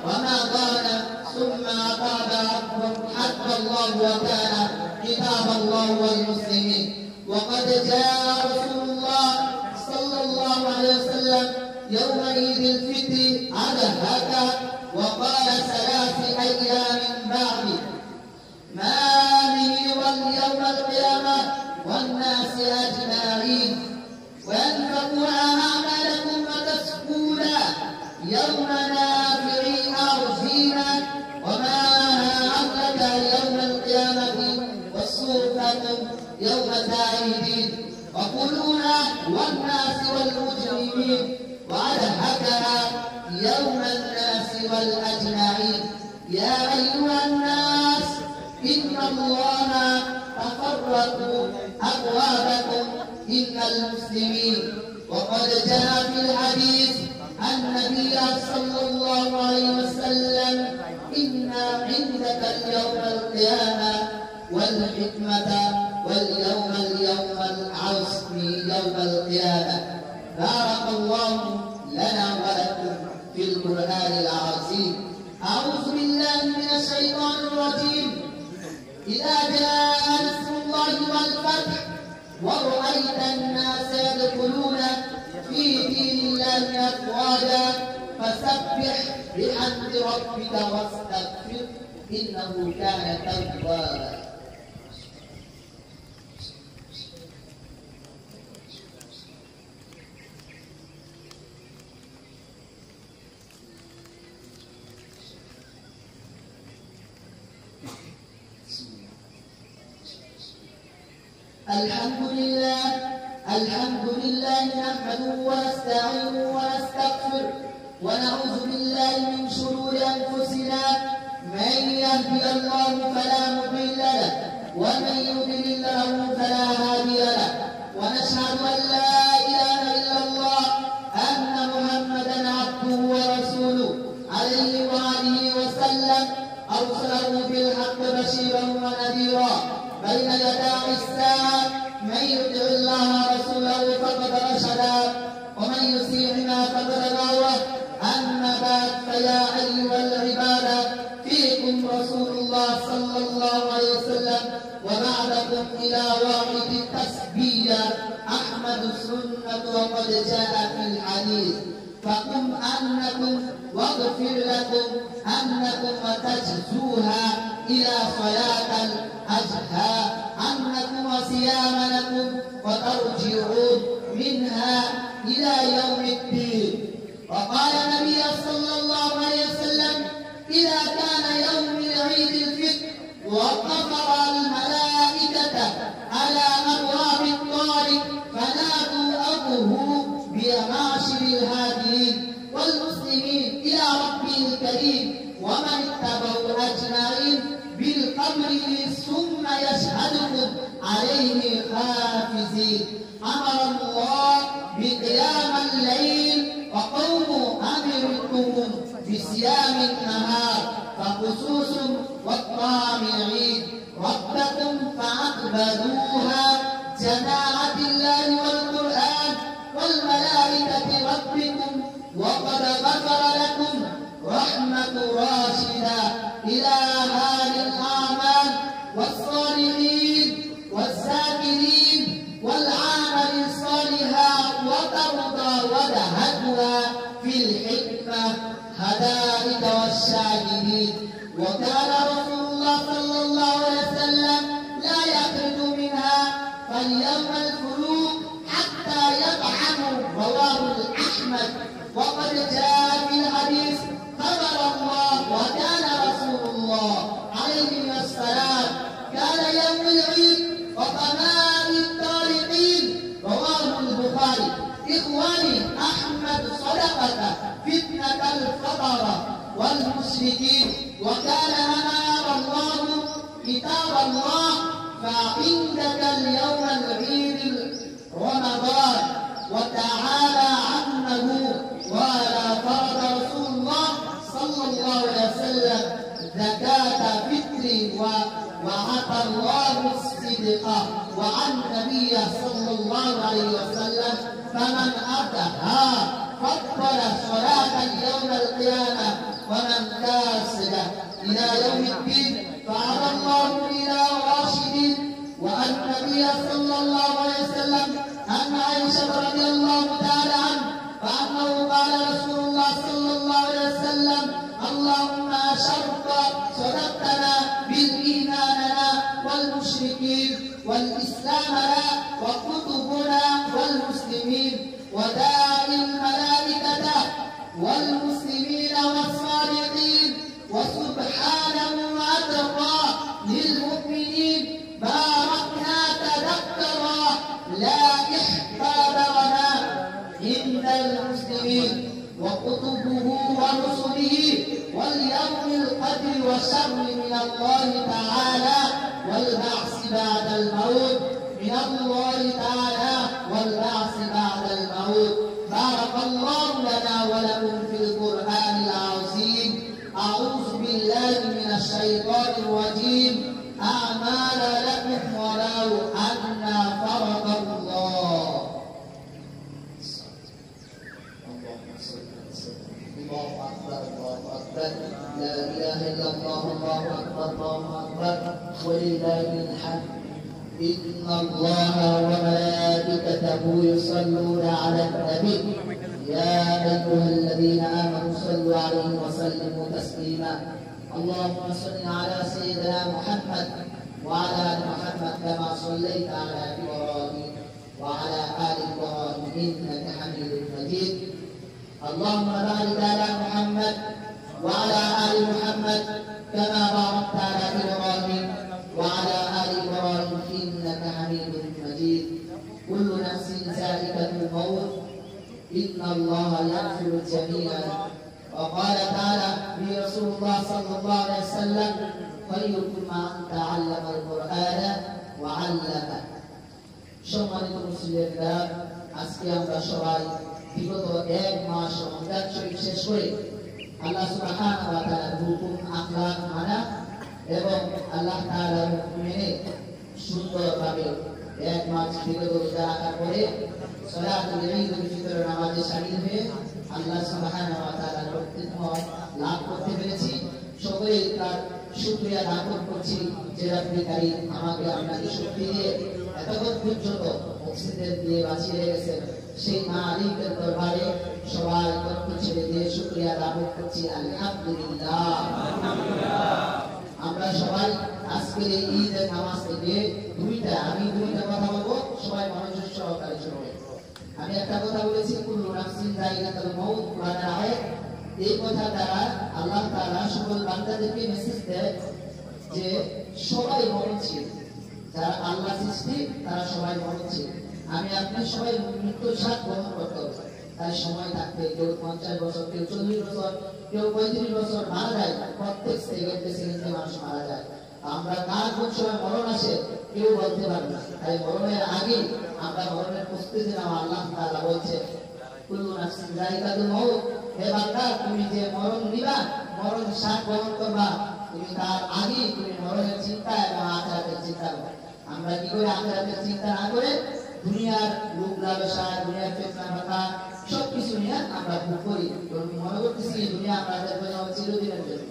وما قال ثم أطاب حتى الله وكان كتاب الله والمسلمين. وقد جاء رسول الله صلى الله عليه وسلم يوم عيد الفطر أضحك وقال 3 أيام بعد ما لي واليوم القيامة والناس أجمعين، وينفقوا أعمالكم وتسكونا يوم نافع أو زينة، وما أدرك يوم القيامة وصوفكم يوم زاهدين، وقلونا والناس والمجرمين، وأضحكها يوم الناس والأجمعين. يا أيها الناس إن الله تفرقوا أبوابكم إن المسلمين. وقد جاء في الحديث النبي صلى الله عليه وسلم: إن عندك اليوم القيامة والحكمة واليوم العصر يوم القيامة. بارك الله لنا ولكم في القرآن العظيم. أعوذ بالله من الشيطان الرجيم. إذا جاء نصر الله والفتح ورأيت الناس يدخلون في دين الله أفواجا فسبح بحمد ربك واستغفره إنه كان توابا. الحمد لله نحمده ونستعينه ونستغفره ونعوذ بالله من شرور أنفسنا، من يهدي الله فلا مضل له ومن يضلل له فلا هادي له، ونشهد أن لا إله إلا الله أن محمدا عبده ورسوله عليه وآله وسلم، أرسله بالحق بشيرا ونذيرا بين يدي الساعة. من يطع الله ورسوله فقد رشدا ومن يطيعهما فقد غوى. أما بعد، فيا أيها العباد، فيكم رسول الله صلى الله عليه وسلم وبعدكم إلى واحد التسبيح أحمد السنة وقد جاء في الحديث: فقم أنكم واغفر لكم أنكم وتجزوها إلى صلاة الأضحى أنكم وصيامكم وترجعون منها إلى يوم الدين. وقال النبي صلى الله عليه وسلم: إذا كان يوم العيد الفطر وقفر الملائكة على أبواب الطارق فنادوا أبوه بمعشر الهادين والمسلمين إلى ربه الكريم ومن اتبعوا أجمعين بالقبر ثم يشهدكم عليه حافظين. أمر الله بقيام الليل وقوم أمركم بصيام النهار، فخصوص والطامعين ربكم فأقبلوها جماعة الله والقرآن والملائكة ربكم، وقد غفر لكم رحمة راشدة إلى أهل الأعمال والصالحين والذاكرين والعامل الصالحات وترضى ودهتها في الحكمة حدائق والشاهدين. وكان رسول الله صلى الله عليه وسلم لا يخرج منها فاليوم الفروق حتى يطعموا. رواه الأحمد. وقد جاء في الحديث: خبر الله وكان رسول الله عليه السلام كان يوم العيد وتمام الطارقين. رواه البخاري. إخواني، أحمد صدقة فتنة الفقراء والمشركين، وكان أمام الله كتاب الله. فعندك اليوم العيد رمضان وتعالى عنه، ولا فرض الله الصدق وعن النبي صلى الله عليه وسلم فمن أتاها فقد صلاة يوم القيامة ومن كاسد إلى يوم الدين فعلى الله إلى راشدين. وأن النبي صلى الله عليه وسلم أن عائشة رضي الله تعالى عنها فأنه قال رسول الله صلى الله عليه وسلم اللهم أشرت صدقتنا بالإيماننا والمشركين والإسلام لا وكتبنا والمسلمين وداء الملائكة والمسلمين والصالحين وسبحانه أتقى للمؤمنين باركنا تذكرا لا إحبابنا عند المسلمين وكتبه ورسله واليوم القدر والشر من الله تعالى والبعث بعد الموت من الله تعالى والبعث بعد الموت. بارك الله لنا ولكم في القرآن العظيم. أعوذ بالله من الشيطان الرجيم. أعمال لكم ولو أن فرض الله. الله أكبر الله أكبر لا إله إلا الله الله أكبر الله أكبر ولله الحمد. إن الله وملائكته يصلون على النبي يا أيها الذين آمنوا صلوا عليه وسلموا تسليما. اللهم صل على سيدنا محمد وعلى آل محمد كما صليت على إبراهيم وعلى آل إبراهيم إنك حميد مجيد. اللهم بارك على محمد وعلى آل محمد كما باركت على إبراهيم وعلى آل إبراهيم إنك حميد مجيد. كل نفس ذائقة الموت إن الله يغفر الجميع. وقال تعالى في رسول الله صلى الله عليه وسلم خيركم من تعلم القرآن وعلمه. সম্মানিত মুসলিমরা, আজকে আমরা সবাই বিগত এক মাস রমজান শরীফ শেষ করে আল্লাহ সুবহানাহু ওয়া তাআলার হুকুম আখলাক মানা এবং আল্লাহ তাআলার হুকুম মেনে সুন্দরভাবে এক মাস বিগত রোজা রাখার পরে সালাতুল ঈদুল ফিতর নামাজে শামিল হয়ে আল্লাহ সুবহানাহু ওয়া তাআলার কর্তৃত্ব লাভ করতে পেরেছি। সকলে তার শুকরিয়া জ্ঞাপন করছি যে রব্বুল কারীম আমাকে আপনাকে শক্তি দিয়ে এতক্ষণ পর্যন্ত অক্সিজেন দিয়ে বাঁচিয়ে রেখেছেন। সেই মালিকের দরবারে সবাই কণ্ঠ ছেড়ে দিয়ে শুকরিয়া জ্ঞাপন করছি আলহামদুলিল্লাহ। আমরা সবাই আজকের এই ঈদের নামাজ থেকে আমি দুইটা কথা বলবো, সবাই মনোযোগ সহকারে শুনবেন। আমি একটা কথা বলেছি কুল্লু নাফসিন যায়িকাতুল মাউত কোরআনের আয়াত। এই কথা দ্বারা আল্লাহ তাআলা সকল বান্দাদেরকে মেসেজ দেয় যে সবাই মরণশীল, যারা আল্লাহ সৃষ্টি তারা সবাই মরণশীল। আমি আপনি সবাই মৃত্যুর স্বাদ গ্রহণ করতে হবে। তাই সময় থাকতে কেউ 50 বছর, কেউ 40 বছর, কেউ 35 বছর মারা যায়। প্রত্যেক সেকেন্ডে মানুষ মারা যায়। আমরা কার কোন সময় মরণ আসে কেউ বলতে পারে না। তাই মরণের আগে আমরা মরণের প্রস্তুতি নেওয়া। আল্লাহ তাআলা বলছে কুল্লু নাফসিন যায়িকাতুল মাউত, হে বান্দা তুমি যে মরণ নিবা, মরণ স্বাদ গ্রহণ করবা, তুমি তার আগে তুমি মরণের চিন্তা এবং আখিরাতের চিন্তা করো। আমরা কি করে আখিরাতের চিন্তা না করে দুনিয়ার লোভ লালসা, দুনিয়ার ফিতনা ফাঁকা সবকিছু নিয়ে আমরা ভোগ করি। মনে করতেছি এই দুনিয়া আমাদের জন্য চিরদিনের জন্য,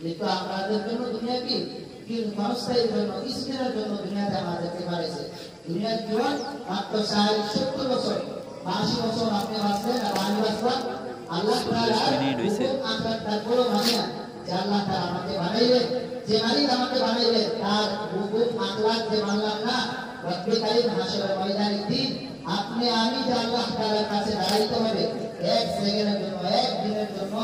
কিন্তু আমাদের জন্য দুনিয়া কি ক্ষণস্থায়ীর জন্য, কিছুদিনের জন্য দুনিয়াতে আমাদেরকে পাঠিয়েছে। দুনিয়ার জীবন মাত্র 60-70 বছর, 80 বছর আপনি বাঁচলেন আর আমি বাঁচলাম। আল্লাহ তাআলা আখিরাতটা বড় মানিয়া যে আল্লাহ তাআলা আমাকে বানাইলেন, যে মালিক আমাকে বানাইলেন তার হুকুম আখলাক যে মানলাম না, রব্বুল কারীম হাসরের ময়দানে দিন আপনি আমি যে আল্লাহ তাআলার কাছে দাঁড়াইতে হবে। এক সেকেন্ডের জন্য, এক দিনের জন্য,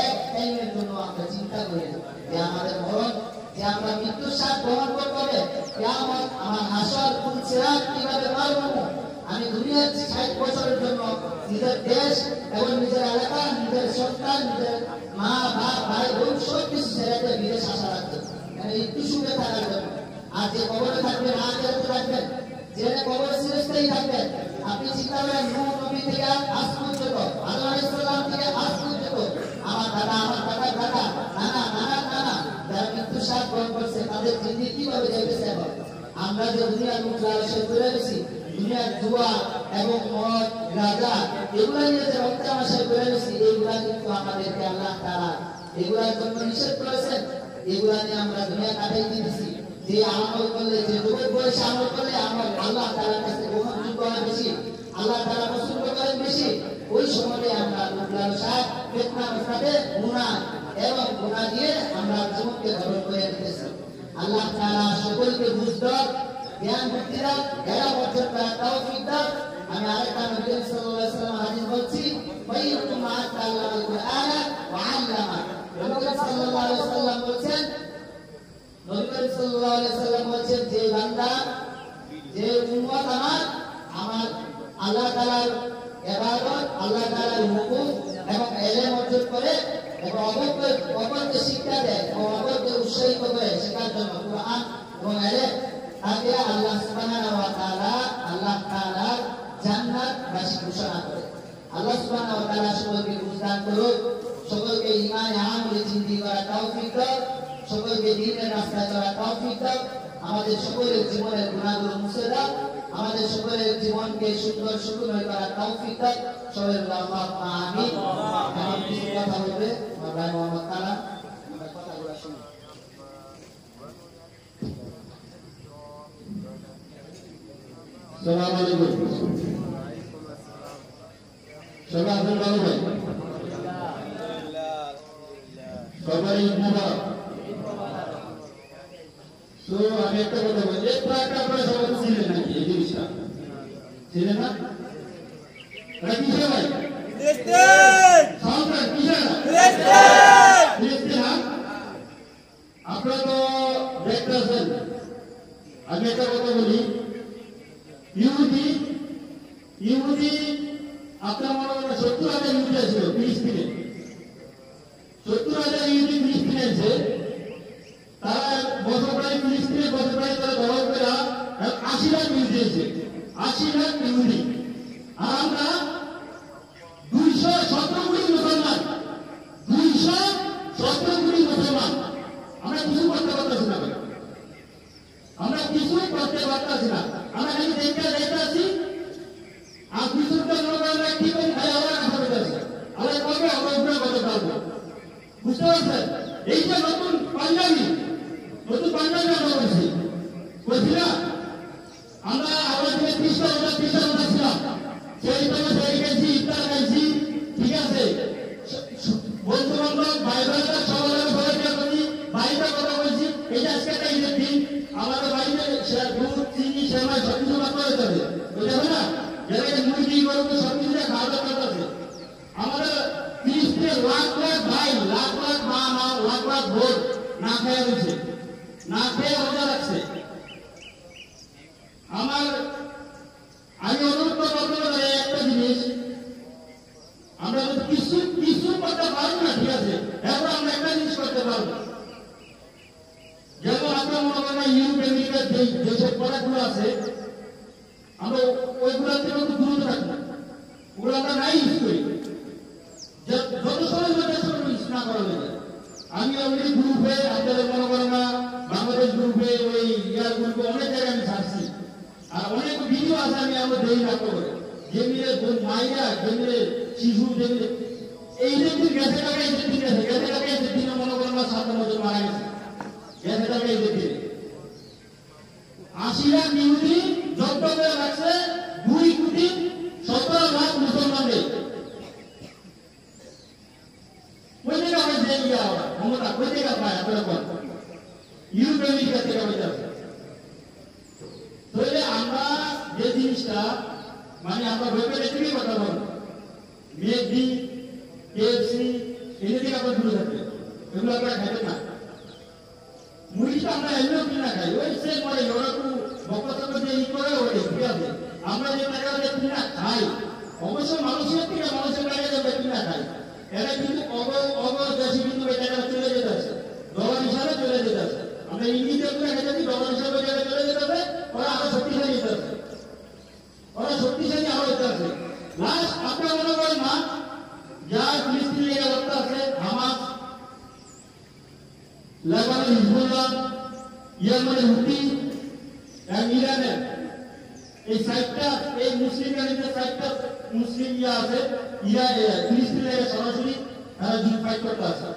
এক টাইমের জন্য আমরা চিন্তা করি না যে আমাদের মরণ, যে আমরা মৃত্যুর স্বাদ গ্রহণ করতে হবে, কিয়ামত আমার হাসর কোন সিরাত কিভাবে পার হবো। আমি দুনিয়ার 60 বছরের জন্য নিজের দেশ এবং নিজের এলাকা, নিজের সন্তান, নিজের মা বাপ ভাই বোন সব কিছু ছেড়ে বিদেশ আসা লাগবে, মানে একটু সুখে থাকার জন্য। আর যে কবরে থাকবেন, আখিরাতে থাকবেন, যে কবরে চিরস্থায়ী থাকবেন। আপনি চিন্তা করেন নূহ নবী থেকে আজ পর্যন্ত, আদম আলাইহিস সালাম থেকে আজ পর্যন্ত আমার দাদা, আমার দাদার দাদা, নানা নানা নানা যারা মৃত্যুর স্বাদ গ্রহণ করছে তাদের জিন্দেগি ভাবে যাইতেছে এখন আমরা যে দুনিয়ার মুখ লালসা করে গেছি দুনিয়ার জুয়া এবং মদ গাঁজা এগুলা নিয়ে যে রক্তামাশা করে গেছি এগুলা কিন্তু আমাদেরকে আল্লাহ তাআলা এগুলার জন্য নিষেধ করেছেন এগুলা নিয়ে আমরা দুনিয়া কাটাইতে দিছি যে আমল করলে যে যুবক বয়সে আমল করলে আমার আল্লাহ তাআলার কাছে গ্রহণযোগ্য হয় বেশি আল্লাহ তাআলা পছন্দ করেন বেশি ওই সময়ে আমরা মুখ লালসা ফিতনা ফাসাদে গুনাহ এবং গুনাহ দিয়ে আমরা জীবনকে ধ্বংস করে দিতেছি আল্লাহ তাআলা সকলকে বুঝদার জ্ঞান বুদ্ধি দান এরা অর্জন করার তৌফিক দান আমি আরেকটা নবী সাল্লাল্লাহু আলাইহি ওয়াসাল্লাম হাদিস বলছি ফাইয়াকুম মা তাআল্লামাল কুরআন ওয়া আল্লামা নবী সাল্লাল্লাহু আলাইহি ওয়াসাল্লাম বলেন নবী সাল্লাল্লাহু আলাইহি ওয়াসাল্লাম বলেন যে বান্দা যে উম্মত আমার আল্লাহ তাআলার ইবাদত আল্লাহ তাআলার হুকুম এবং ইলম অর্জন করে এবং অপরকে শিক্ষা দেয় ও অপরকে উৎসাহিত করে শেখার জন্য কুরআন এবং ইলম তাকে আল্লাহ সুবহানাহু ওয়া তাআলা জান্নাতবাসী ঘোষণা করে আল্লাহ সুবহানাহু ওয়া তাআলা সকলকে বুঝদান করুন সকলকে ঈমান আমলে জিন্দেগি করার তৌফিক দাও সকলকে দ্বীনের রাস্তায় চলার তৌফিক দাও আমাদের সকলের জীবনের গুনাহগুলো মুছে দাও আমাদের সকলের জীবনকে সুন্দর সুখময় করার তৌফিক দাও সবাই আল্লাহুম্মা আমিন আমার কিছু কথা বলবে ভাই মোহাম্মদ কালাম আমরা কথাগুলো শুনি আসসালামু আলাইকুম সবাই আপনার ভালো ভাই সবাই মুবারক তো আমি একটা কথা বলি এই ট্রাকটা আপনারা সবাই ছিলেন নাকি এই জিনিসটা ছিলেন না এটা কিসে ভাই সাউন্ড কিসে না আপনারা তো দেখতেছেন আমি একটা কথা বলি ইহুদি আপনার মনে হয় 70,000 ইহুদি ছিল ফিলিস্তিনে 70,000 ইহুদি ফিলিস্তিনে আছে তারা বছর প্রায় ফিলিস্তিনে বছর প্রায় তারা ব্যবহার করে 80 লাখ ইহুদি আছে 80 লাখ ইহুদি আর আমরা 217 কোটি মুসলমান 217 কোটি মুসলমান আমরা কিছু করতে পারতেছি না আমরা কিছুই করতে পারতেছি না আমরা খালি দেখতে যাইতেছি আর কিছুটা মনে করেন কি করে খাই আমরা কথা বলতেছি আমরা কবে আমরা উপরে কথা বলবো বুঝতে পারছেন এই যে নতুন পাঞ্জাবি আমরা বলছি না আমরা আমাদের 30 টা ছিলাম সেই সময় সেই গেছি ইফতার খাইছি ঠিক আছে বন্ধু বান্ধব ভাই বোনেরা সবাই বাইরে কথা বলছি এই যে আজকে একটা ঈদের দিন আমাদের বাড়িতে দুধ চিনি সেমাই সবকিছু মাত্র হতে হবে বুঝতে না যেটাকে মুরগি গরু সবকিছু খাওয়া দাওয়া করতে আছে আমাদের 30 লাখ ভাই লাখ মা লাখ ভোট না খেয়ে রয়েছে না খেয়ে রোজা রাখছে আমি অনুরোধ করবো একটা জিনিস আমরা যদি কিছু করতে পারবো না ঠিক আছে এখন আমরা একটা জিনিস করতে পারবো যেমন আপনার মনে করেন ইউরোপ আমেরিকার যেসব প্রোডাক্টগুলো আছে আমরা ওইগুলোর থেকে একটু দূরত রাখবো ওগুলো আমরা নাই ইউজ করি যত সময় ইউজ না করা যায় আমি অলরেডি গ্রুপে আপনাদের মনে করেন না বাংলাদেশ গ্রুপে ওই ইয়ার গ্রুপে অনেক জায়গায় আমি ছাড়ছি আর অনেক ভিডিও আছে আমি আমরা দেই না করে যে মিলে মাইয়া যে মিলে শিশু যে মিলে এই যে দিন গেছে টাকা এই যে দিন গেছে টাকা এই যে দিনে মনে করেন না 7 বছর মারা গেছে গেছে টাকা এই যে দিন 80 লাখ ইহুদি জব্দ করে রাখছে 2 কোটি 17 লাখ মুসলমানদের কোন জায়গা হয় যে গিয়া ক্ষমতা কোন জায়গা পায় আপনারা কোন ইউরোপ আমেরিকা থেকে হয়ে যাচ্ছে তাহলে আমরা যে জিনিসটা মানে আমরা ভেবে দেখি কথা বলবো মেগি কেএফসি এগুলো থেকে আপনার দূরে থাকবে এগুলো আপনারা খাইবেন না মুরগিটা আমরা এমনিও কিনা খাই ওই সে করে ওরা একটু বক্তব্য দিয়ে ই করে ওই ঠিক আছে আমরা যে টাকা দিয়ে কিনা খাই অবশ্য মানুষের থেকে মানুষের টাকা দিয়ে কিনা খাই এরা কিন্তু অবদেশী কিন্তু এই টাকা চলে যেতে আছে ডলার হিসাবে চলে যেতে আছে আমরা ইংরেজিতে খেতেছি ডলার হিসাবে চলে যেতে হবে ওরা আরো শক্তিশালী যেতে আছে ওরা শক্তিশালী আরো যেতে আছে লাস্ট আপনার মনে করেন না যা ফিলিস্তিনি নিরাপত্তা আছে হামাস লেবানন হিজবুল্লাহ ইয়ামানের হুতি ইরানের এই সাইটটা এই মুসলিম কান্ট্রিতে সাইটটা মুসলিম ইয়া আছে ফিলিস্তিনের সরাসরি তারা যুদ্ধ ফাইট করতে আছে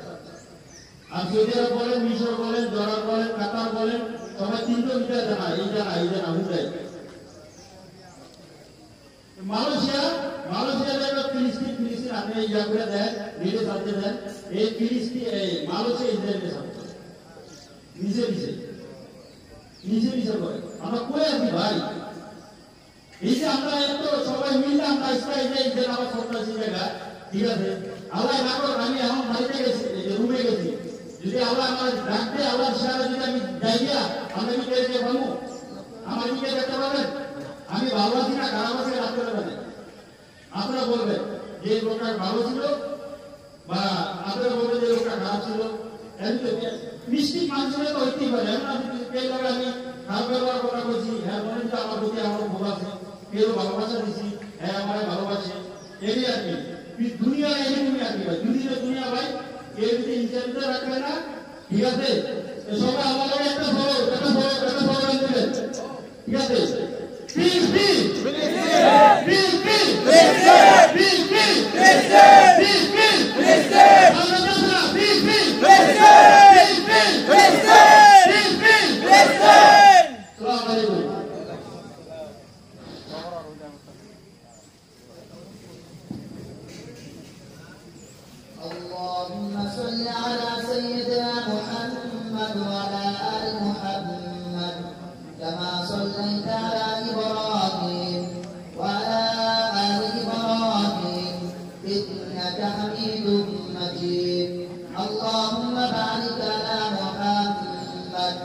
আর সৌদি আরব বলেন মিশর বলেন জর্ডান বলেন কাতার বলেন সবাই তিনটা ভিতরে জানা হুদাই মালয়েশিয়া জায়গা ফিলিস্তিন আপনি ইয়া করে দেন ভিডিও সাথে দেন এই ফিলিস্তিন এই মালয়েশিয়া ইসরায়েলের সাথে নিচে করে আমরা কই আছি ভাই এই যে আমরা এত সবাই মিলে আমরা ইসরায়েলে আমার সন্ত্রাসী জায়গা ঠিক আছে আল্লাহ না করো আমি এখন বাড়িতে গেছি রুমে গেছি যদি আল্লাহ আমার ডাকতে আল্লাহ সারা যদি আমি যাইয়া আমি কি করে পাবো আমার কি দেখতে পাবেন আমি ভালো আছি না খারাপ আছি রাত করে পাবেন আপনারা বলবেন যে লোকটা ভালো ছিল বা আপনারা বলবেন যে লোকটা খারাপ ছিল মিষ্টি মানুষের তো হইতেই পারে এমন আমি খারাপ ব্যবহার কথা বলছি হ্যাঁ মনে হচ্ছে আমার প্রতি আমার ভোগ আছে কেউ ভালোবাসা দিছি হ্যাঁ আমার ভালোবাসে এটাই আর কি দুনিয়া এরকমই আর কি ভাই দুনিয়া ভাই এর যদি ইন্টারভিউ রাখবে না ঠিক আছে সবাই আমাদের একটা ফলো আনবেন ঠিক আছে প্লিজ اللهم صل على سيدنا محمد وعلى آل محمد كما صليت على إبراهيم وعلى آل إبراهيم إنك حميد مجيد اللهم بارك على محمد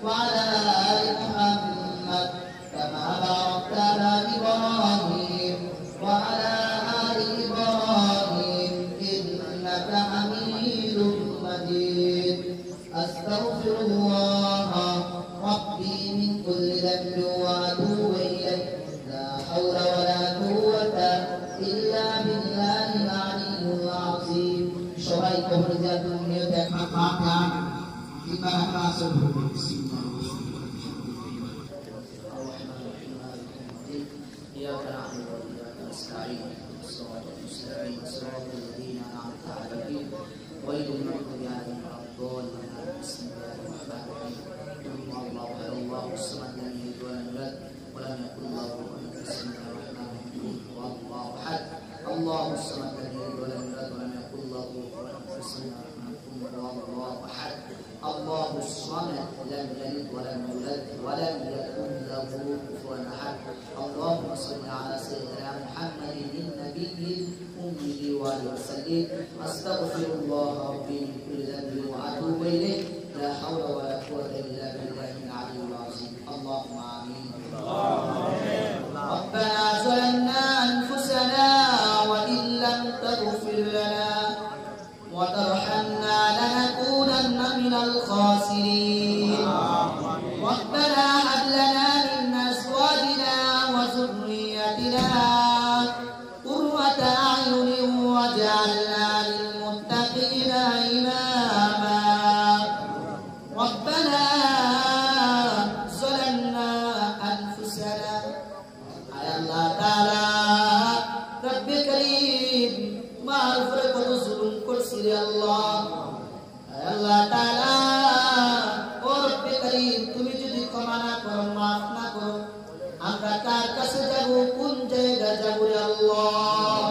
وعلى آل محمد كما باركت على إبراهيم وعلى آل إبراهيم إنك حميد مجيد أستغفر الله ربي من كل ذنب وأتوب إليه لا حول ولا قوة إلا بالله العلي العظيم সবাই কবর জাতুন নিয়ত একটা ফাতিহা কিংবা একটা আসর পড়ুন إياك نعبد وإياك نستعين الصراط المستقيم صراط الذين أنعمت عليهم غير المغضوب عليهم ولا الضالين بسم الله الرحمن الرحيم قل الله أحد الله الصمد لم يلد ولم يولد ولم يكن له كفوا أحد بسم الله الرحمن الرحيم قل الله أحد الله الصمد لم يلد ولم يولد ولم يكن له كفوا أحد بسم الله الرحمن الرحيم قل الله أحد الله الصمد لم يلد ولم يولد ولم يكن له كفوا أحد اللهم صل على سيدنا محمد النبي الأمي وآله وسلم أستغفر الله ربي من كل ذنب وأتوب إليه لا حول ولا قوة إلا بالله العلي العظيم اللهم آمين ربنا ظلمنا أنفسنا وإن لم تغفر لنا وترحمنا لنكونن من الخاسرين ربنا هب لنا من أزواجنا وذريتنا قرة أعين واجعلنا للمتقين إماما ربنا ظلمنا أنفسنا يا الله تعالى رب كريم معروف لك ظلم كرسي الله يا الله تعالى ও রব্বে করিম তুমি যদি ক্ষমা না করো মাফ না করো আমরা কার কাছে যাব কোন জায়গা যাব রে আল্লাহ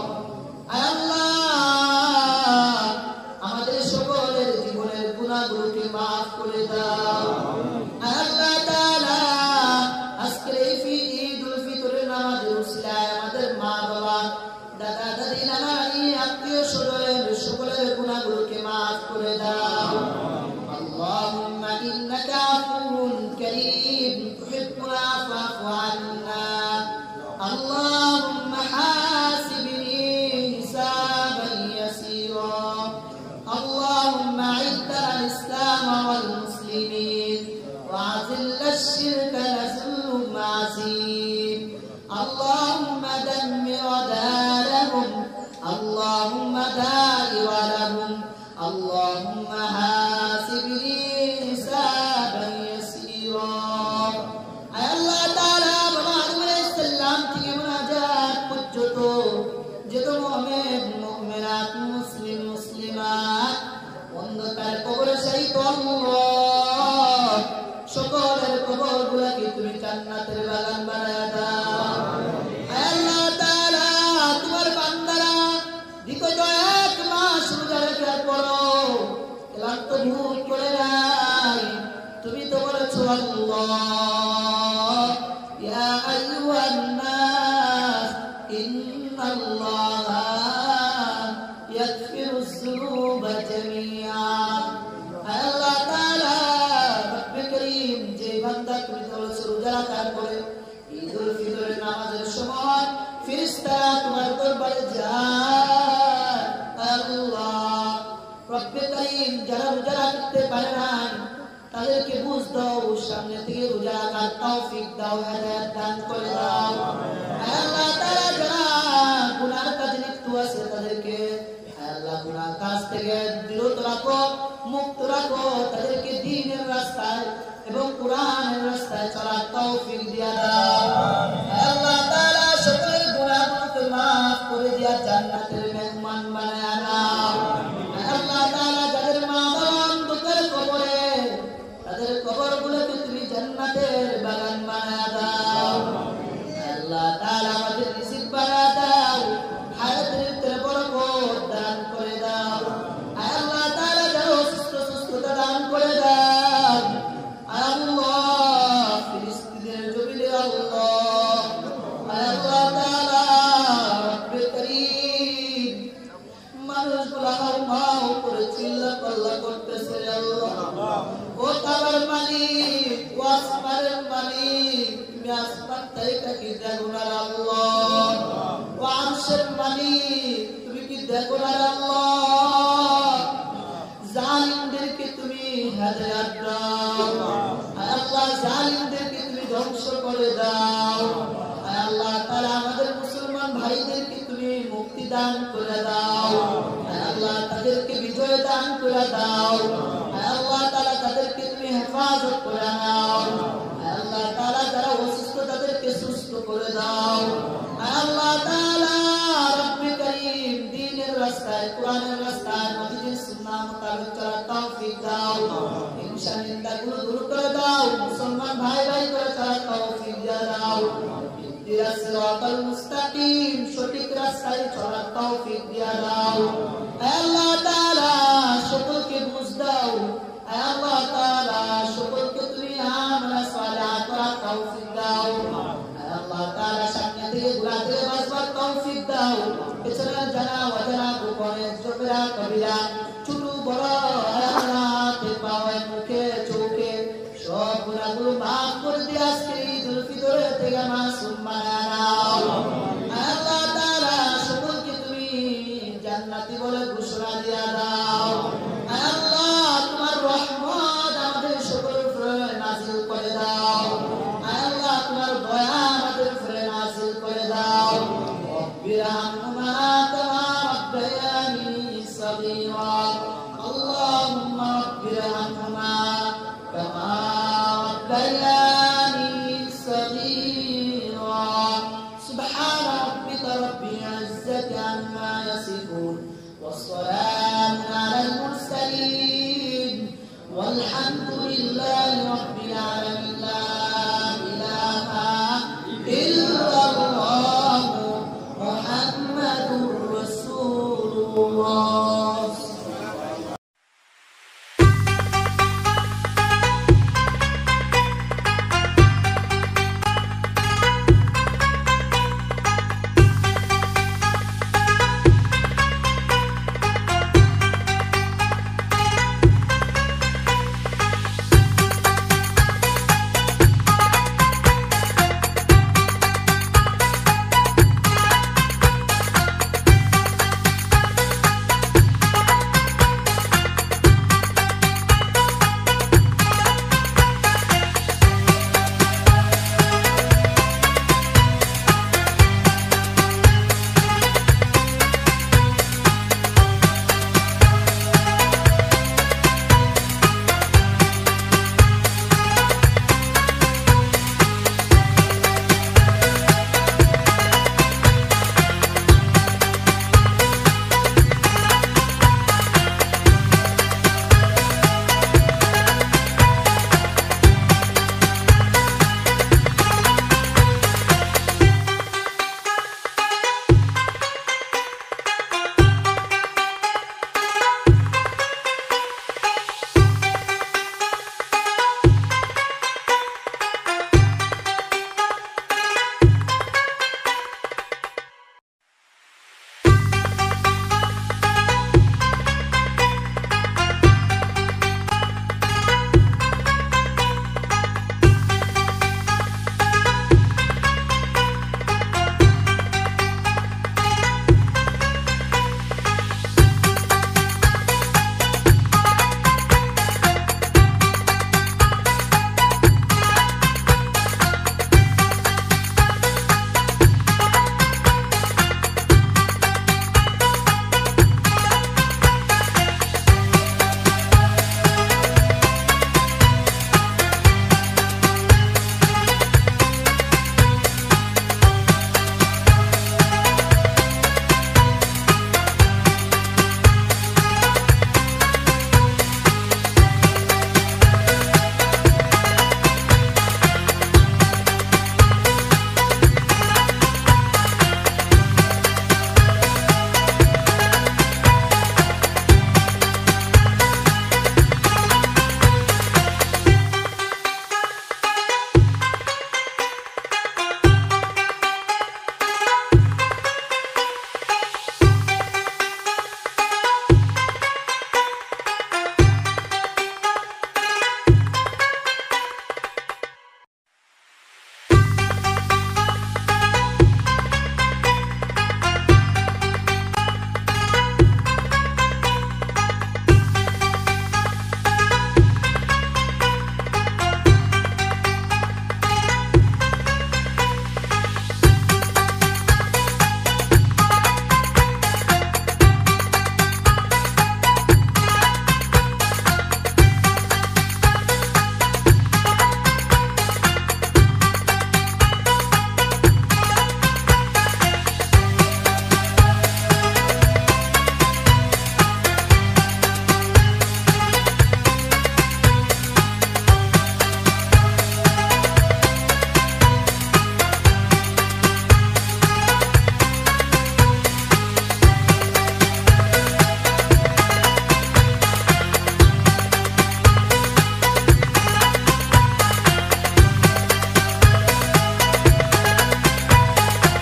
আয় আল্লাহ আমাদের সকলের জীবনের গুনাহগুলোকে maaf করে দাও আয় আল্লাহ তাআলা আজকের এই ঈদুল ফিতরের নামাজের উসিলায় আমাদের মা বাবা দাদা দাদি নানা নানি আত্মীয় স্বজন সকলের গুনাহগুলোকে maaf করে দাও اللهم إنك عفو كريم تحب العفو فاعف عنا اللهم حاسبني حسابا يسيرا اللهم أعز الإسلام والمسلمين وأذل الشرك نزلهم عزيم اللهم دمر دارهم اللهم دائر لهم اللهم حاسبني حسابا আল্লাহ সকলের কবরগুলোকে তুমি জান্নাতের বাগান বানায়া দাও। আল্লাহ তাআলা তোমার বান্দারা বিগত 1 মাস রোজা রাখার পরও ক্লান্ত ভুল করে নাই। তুমি তো বলেছো আল্লাহ ইয়া আইয়ুহান নাস ইন্নাল্লাহা ইয়াগফিরুয যুনুবা জামিআ। আল্লাহ তাআলা রব্বে করিম যে বান্দা তুমি বলেছো রোজা রাখার পরে ঈদুল ফিতরের নামাজের সময় ফেরেশতারা তোমার দরবারে যায়। আল্লাহ রব্বে করিম যারা রোজা রাখতে পারে না তাদেরকে বুঝ দাও, সামনে থেকে রোজা রাখার তৌফিক দাও, হেদায়েত দান করে দাও। আল্লাহ তাআলা যারা গুনার কাজে লিপ্ত আছে তাদেরকে আল্লাহ গুনার কাজ থেকে বিরত রাখো, মুক্ত রাখো, তাদেরকে দ্বীনের রাস্তায় এবং কোরআনের রাস্তায় চলার তৌফিক দিয়া দাও। আল্লাহ তাআলা সকলের গুনাহগুলোকে মাফ করে দিয়া জান্নাতের মেহমান বানায়া দাও। আল্লাহ তাআলা যাদের মা বাবা অন্ধকার কবরে তাদের কবরগুলোকে তুমি জান্নাতের বাগান বানায়া দাও। আল্লাহ তাআলা আমাদের রিজিক বাড়া দাও, হায়াতের ভিতরে বরকত দান করে দাও। আল্লাহ তাআলা যারা অসুস্থ সুস্থতা দান করে দাও। আল্লাহ ফিলিস্তিনের জমিনে আল্লাহ তাআলা রব্বে করিম মানুষগুলো হাউমাউ করে চিল্লা পাল্লা করতেছে। আল্লাহ ও তাআলার মালিক, ও আসমানের মালিক, তুমি আসমান থেকে কি দেখো না আল্লাহ? ও আরশের মালিক, তুমি কি দেখো না আল্লাহ? জালিমদেরকে তুমি হেদায়েত দাও। আল্লাহ জালিমদেরকে তুমি ধ্বংস করে দাও। আল্লাহ তাআলা আমাদের মুসলমান ভাইদেরকে তুমি মুক্তি দান করে দাও। আল্লাহ তাদেরকে বিজয় দান করে দাও। আল্লাহ তাআলা তাদেরকে তুমি হেফাজত করে নাও। আল্লাহ তাআলা যারা অসুস্থ তাদেরকে সুস্থ করে দাও। আল্লাহ তাআলা রব্বে করিম দ্বীনের রাস্তায়, কোরআনের রাস্তায়, নবীর সুন্নাহ মোতাবেক চলার তৌফিক দাও। হিংসা নিন্দাগুলো দূর করে দাও। মুসলমান ভাই ভাই করে চলার তৌফিক দাও। ইহদিনাস সিরাতাল মুস্তাকিম, সঠিক রাস্তায় চলার তৌফিক দাও। আল্লাহ তাআলা সকলকে বুঝ দাও। আল্লাহ তাআলা সকলকে তুমি আমল সালিহাত করার তৌফিক দাও। আল্লাহ তাআলা সামনে থেকে গুনাহ থেকে বাঁচবার তৌফিক দাও। এছাড়া যারা অজানা গোপনে জবেরা কবিরা ছোট বড় হাতে পাওয়ে মুখে চোখে সব গুনাহগুলো মাফ করে দিয়ে আজকে ঈদুল ফিতরের থেকে মাসুম